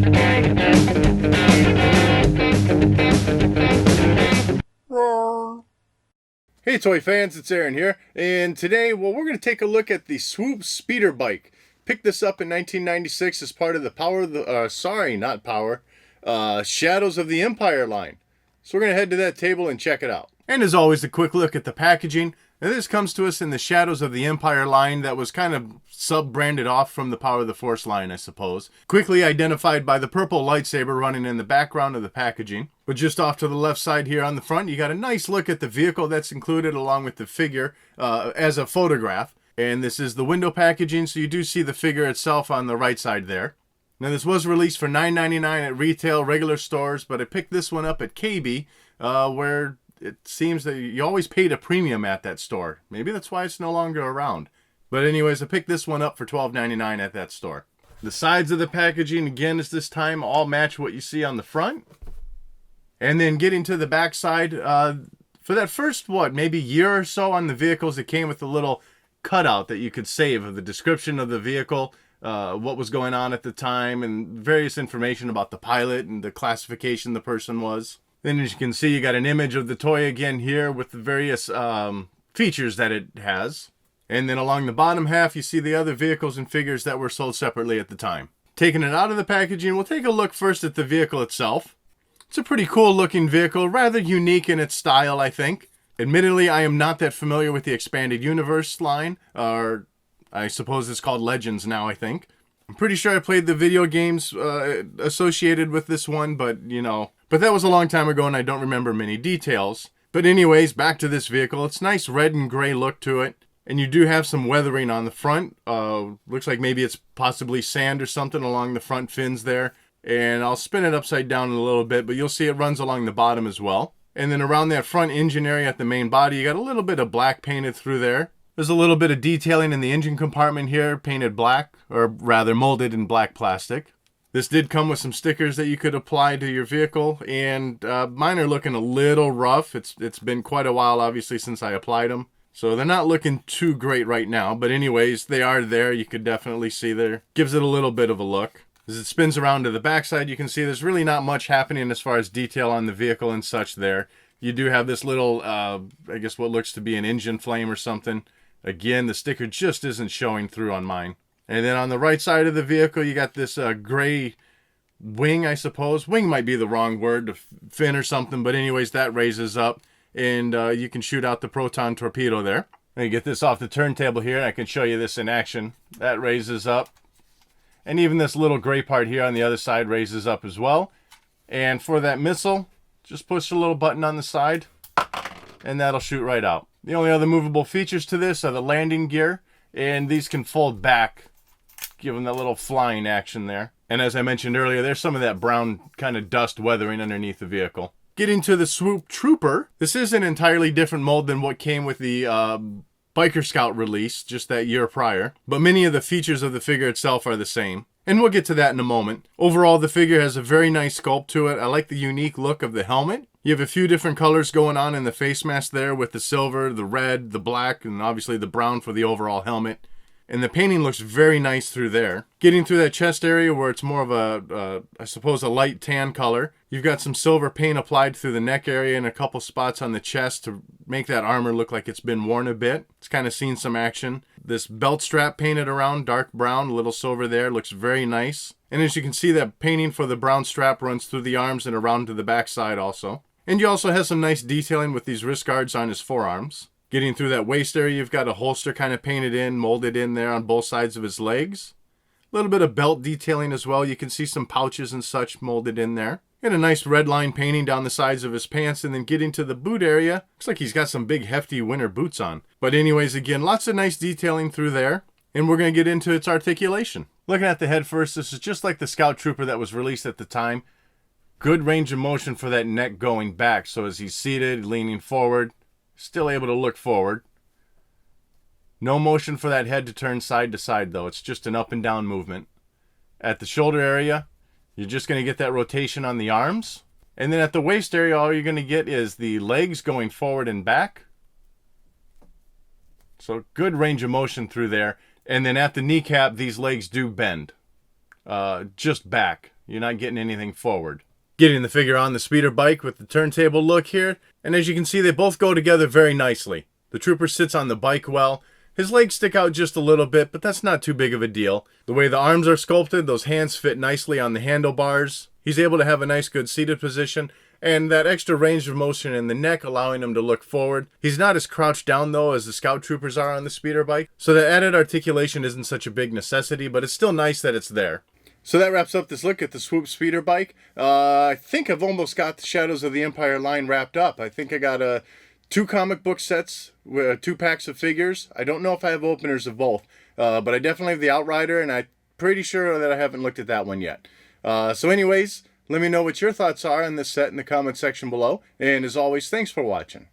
Hey toy fans, it's Aaron here, and today, we're going to take a look at the Swoop Speeder Bike. Picked this up in 1996 as part of the Shadows of the Empire line. So we're going to head to that table and check it out. And as always, a quick look at the packaging. Now this comes to us in the Shadows of the Empire line that was kind of sub-branded off from the Power of the Force line, I suppose. Quickly identified by the purple lightsaber running in the background of the packaging. But just off to the left side here on the front, you got a nice look at the vehicle that's included along with the figure as a photograph. And this is the window packaging, so you do see the figure itself on the right side there. Now this was released for $9.99 at retail, regular stores, but I picked this one up at KB, where it seems that you always paid a premium at that store. Maybe that's why it's no longer around. But anyways, I picked this one up for $12.99 at that store. The sides of the packaging, again, is this time all match what you see on the front. And then getting to the back side, for that first, maybe year or so on the vehicles, it came with a little cutout that you could save of the description of the vehicle, what was going on at the time, and various information about the pilot and the classification the person was. Then as you can see, you got an image of the toy again here with the various features that it has. And then along the bottom half, you see the other vehicles and figures that were sold separately at the time. Taking it out of the packaging, we'll take a look first at the vehicle itself. It's a pretty cool looking vehicle, rather unique in its style, I think. Admittedly, I am not that familiar with the Expanded Universe line, or I suppose it's called Legends now, I think. I'm pretty sure I played the video games associated with this one, but that was a long time ago and I don't remember many details. But anyways, back to this vehicle. It's nice red and gray look to it, and you do have some weathering on the front. Looks like maybe it's possibly sand or something along the front fins there. And I'll spin it upside down in a little bit, but you'll see it runs along the bottom as well. And then around that front engine area at the main body, you got a little bit of black painted through there. There's a little bit of detailing in the engine compartment here, painted black, or rather molded in black plastic. This did come with some stickers that you could apply to your vehicle, and mine are looking a little rough. It's been quite a while, obviously, since I applied them. So they're not looking too great right now, but anyways, they are there. You could definitely see there. Gives it a little bit of a look. As it spins around to the backside, you can see there's really not much happening as far as detail on the vehicle and such there. You do have this little, I guess what looks to be an engine flame or something. Again, the sticker just isn't showing through on mine. And then on the right side of the vehicle, you got this gray wing, I suppose. Wing might be the wrong word, a fin or something, but anyways, that raises up, and you can shoot out the proton torpedo there. Let me get this off the turntable here, and I can show you this in action. That raises up. And even this little gray part here on the other side raises up as well. And for that missile, just push a little button on the side, and that'll shoot right out. The only other movable features to this are the landing gear, and these can fold back, giving that little flying action there. And as I mentioned earlier, there's some of that brown kind of dust weathering underneath the vehicle. Getting to the Swoop Trooper, this is an entirely different mold than what came with the Biker Scout release just that year prior, but many of the features of the figure itself are the same. And we'll get to that in a moment. Overall, the figure has a very nice sculpt to it. I like the unique look of the helmet. You have a few different colors going on in the face mask there with the silver, the red, the black, and obviously the brown for the overall helmet. And the painting looks very nice through there. Getting through that chest area where it's more of I suppose a light tan color. You've got some silver paint applied through the neck area and a couple spots on the chest to make that armor look like it's been worn a bit. It's kind of seen some action. This belt strap painted around, dark brown, a little silver there, looks very nice. And as you can see, that painting for the brown strap runs through the arms and around to the back side also. And you also have some nice detailing with these wrist guards on his forearms. Getting through that waist area, you've got a holster kind of painted in, molded in there on both sides of his legs. A little bit of belt detailing as well. You can see some pouches and such molded in there. And a nice red line painting down the sides of his pants. And then getting to the boot area, looks like he's got some big hefty winter boots on. But anyways, again, lots of nice detailing through there. And we're going to get into its articulation. Looking at the head first, this is just like the Scout Trooper that was released at the time. Good range of motion for that neck going back. So as he's seated, leaning forward, still able to look forward. No motion for that head to turn side to side though. It's just an up and down movement. At the shoulder area, you're just going to get that rotation on the arms. And then at the waist area, all you're going to get is the legs going forward and back. So good range of motion through there. And then at the kneecap, these legs do bend. Just back. You're not getting anything forward. Getting the figure on the speeder bike with the turntable look here, and as you can see, they both go together very nicely. The Trooper sits on the bike well. His legs stick out just a little bit, but that's not too big of a deal. The way the arms are sculpted, those hands fit nicely on the handlebars. He's able to have a nice good seated position, and that extra range of motion in the neck allowing him to look forward. He's not as crouched down though as the Scout Troopers are on the speeder bike, so the added articulation isn't such a big necessity, but it's still nice that it's there. So that wraps up this look at the Swoop Speeder Bike. I think I've almost got the Shadows of the Empire line wrapped up. I think I got 2 comic book sets, 2 packs of figures. I don't know if I have openers of both, but I definitely have the Outrider, and I'm pretty sure that I haven't looked at that one yet. So anyways, let me know what your thoughts are on this set in the comment section below. And as always, thanks for watching.